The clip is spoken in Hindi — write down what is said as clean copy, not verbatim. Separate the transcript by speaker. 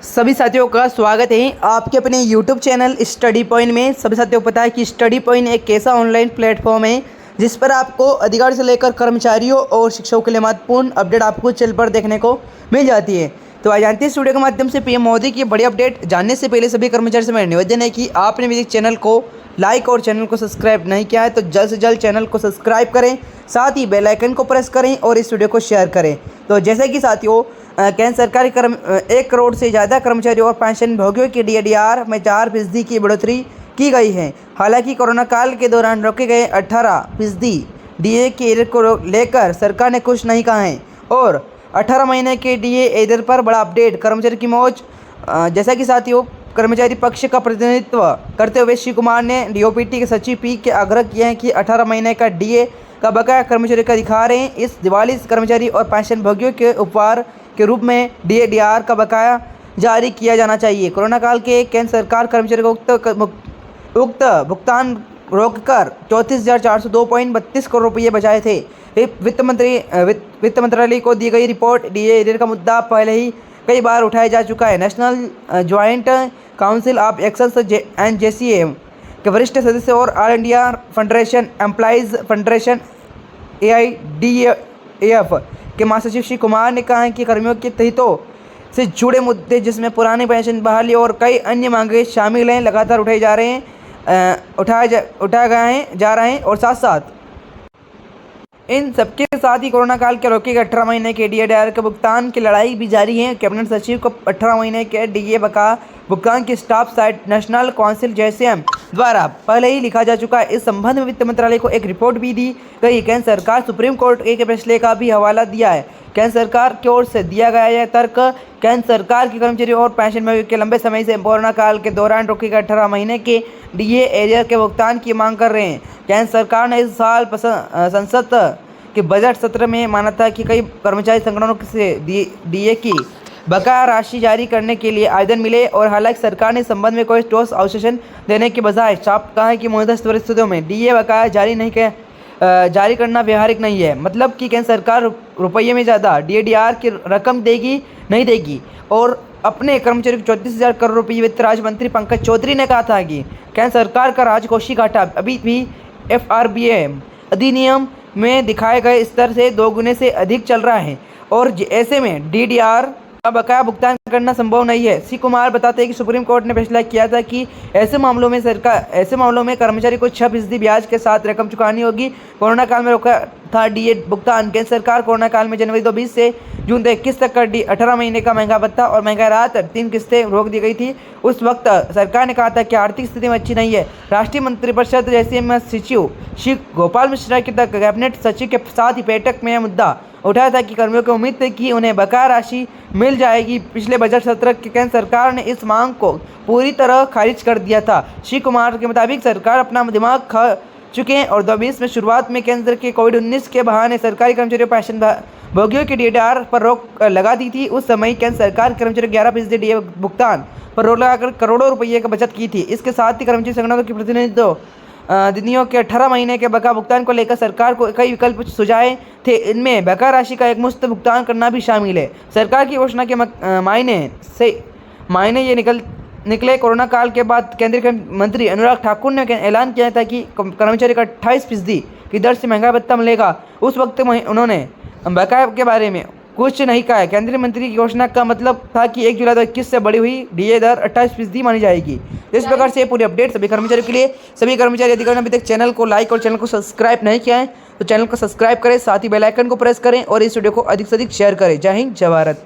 Speaker 1: सभी साथियों का स्वागत है आपके अपने YouTube चैनल स्टडी पॉइंट में। सभी साथियों को पता है कि स्टडी पॉइंट एक ऐसा ऑनलाइन प्लेटफॉर्म है जिस पर आपको अधिकारी से लेकर कर्मचारियों और शिक्षकों के लिए महत्वपूर्ण अपडेट आपको चैनल पर देखने को मिल जाती है। तो आज जानते हैं इस वीडियो के माध्यम से पीएम मोदी की बड़ी अपडेट जानने से पहले सभी कर्मचारी से मेरा निवेदन है कि आपने मेरे चैनल को लाइक और चैनल को सब्सक्राइब नहीं किया है तो जल्द से जल्द चैनल को सब्सक्राइब करें, साथ ही बेल आइकन को प्रेस करें और इस वीडियो को शेयर करें। तो जैसे कि साथियों केंद्र सरकार 1 करोड़ से ज़्यादा कर्मचारियों और पेंशन भोगियों की DAR में 4% की बढ़ोतरी की गई है। हालांकि कोरोना काल के दौरान रोके गए 18% DA के एरियर को लेकर सरकार ने कुछ नहीं कहा है और 18 महीने के DA एरियर पर बड़ा अपडेट, कर्मचारी की मौज। जैसा कि साथियों कर्मचारी पक्ष का प्रतिनिधित्व करते हुए श्री कुमार ने DOPT के सचिव P के आग्रह किया है कि 18 महीने का DA का बकाया कर्मचारियों का दिखा रहे हैं। इस दिवाली कर्मचारी और पेंशन भोगियों के उपहार के रूप में DAR का बकाया जारी किया जाना चाहिए। कोरोना काल के केंद्र सरकार कर्मचारियों को उक्त भुगतान रोककर 34,402.32 करोड़ रुपये बचाए थे। वित्त मंत्रालय को दी गई रिपोर्ट DA एरियर का मुद्दा पहले ही कई बार उठाया जा चुका है। National joint council of access and JCA के वरिष्ठ सदस्य और all India federation employees federation AIDAF के महासचिव श्री कुमार ने कहा है कि कर्मियों के हितों से जुड़े मुद्दे जिसमें पुरानी पेंशन बहाली और कई अन्य मांगे शामिल हैं लगातार उठाए जा रहे हैं और साथ साथ इन सबके साथ ही कोरोना काल के रोके गए 18 महीने के DAR के भुगतान की लड़ाई भी जारी है। कैबिनेट सचिव को 18 महीने के DA बकाया भुगतान की staff site national council JCM द्वारा पहले ही लिखा जा चुका है। इस संबंध में वित्त मंत्रालय को एक रिपोर्ट भी दी गई। केंद्र सरकार सुप्रीम कोर्ट के फैसले का भी हवाला दिया है। केंद्र सरकार की ओर से दिया गया यह तर्क, केंद्र सरकार के कर्मचारियों और पेंशन भोगियों के लंबे समय से कोरोना काल के दौरान रोके गए 18 महीने के DA एरियर के भुगतान की मांग कर रहे हैं। केंद्र सरकार ने इस साल संसद के बजट सत्र में माना था कि कई कर्मचारी संगठनों से DA की बकाया राशि जारी करने के लिए आवेदन मिले और हालांकि सरकार ने इस संबंध में कोई ठोस आश्वासन देने के बजाय साफ कहा है कि मौजूदा परिस्थितियों में DA बकाया जारी करना व्यवहारिक नहीं है। मतलब कि केंद्र सरकार रुपये में ज़्यादा DAR की रकम नहीं देगी। और अपने कर्मचारियों को 34,000 करोड़ रुपये वित्त राज्य मंत्री पंकज चौधरी ने कहा था कि केंद्र सरकार का राजकोषीय घाटा अभी भी FRBA अधिनियम में दिखाए गए स्तर से 2 गुने से अधिक चल रहा है और ऐसे में DAR का बकाया भुगतान करना संभव नहीं है। श्री कुमार बताते हैं कि सुप्रीम कोर्ट ने फैसला किया था कि ऐसे मामलों में कर्मचारी को 6% ब्याज के साथ रकम चुकानी होगी। कोरोना काल में रोका था DA भुगतान। केंद्र सरकार कोरोना काल में जनवरी 2020 से जून 21 तक का 18 महीने का महंगा भत्ता और महंगा राहत 3 किस्तें रोक दी गई थी। उस वक्त सरकार ने कहा था कि आर्थिक स्थिति में अच्छी नहीं है। राष्ट्रीय मंत्रिपरिषद JCM सचिव श्री गोपाल मिश्रा के तक कैबिनेट सचिव के साथ ही बैठक में यह मुद्दा उठाया था कि कर्मियों को उम्मीद थी कि उन्हें बकाया राशि मिल जाएगी। पिछले बजट सत्र के केंद्र सरकार ने इस मांग को पूरी तरह खारिज कर दिया था। श्री कुमार के मुताबिक सरकार अपना दिमाग खा चुके हैं और 2020 में शुरुआत में केंद्र के कोविड-19 के बहाने सरकारी कर्मचारियों पेंशन भोगियों की DAR पर रोक लगा दी थी। उस समय केंद्र सरकार कर्मचारियों 11% DA भुगतान पर रोक लगाकर करोड़ों रुपये का बचत की थी। इसके साथ ही कर्मचारी संगठनों के प्रतिनिधियों के 18 महीने के बकाया भुगतान को लेकर सरकार को कई विकल्प सुझाए थे। इनमें बकाया राशि का एक मुश्त भुगतान करना भी शामिल है। सरकार की घोषणा के मायने ये निकले। कोरोना काल के बाद केंद्रीय मंत्री अनुराग ठाकुर ने ऐलान किया था कि कर्मचारी का 28% की दर से महंगा भत्ता मिलेगा। उस वक्त उन्होंने बकाया के बारे में कुछ नहीं कहा। केंद्रीय मंत्री की घोषणा का मतलब था कि 1 जुलाई 2021 से बढ़ी हुई DA दर 28% मानी जाएगी। इस प्रकार से पूरी अपडेट सभी कर्मचारियों के लिए। सभी कर्मचारी अधिकारी ने अभी तक चैनल को लाइक और चैनल को सब्सक्राइब नहीं किया है तो चैनल को सब्सक्राइब करें, साथ ही बेल आइकन को प्रेस करें और इस वीडियो को अधिक से अधिक शेयर करें। जय हिंद, जय भारत।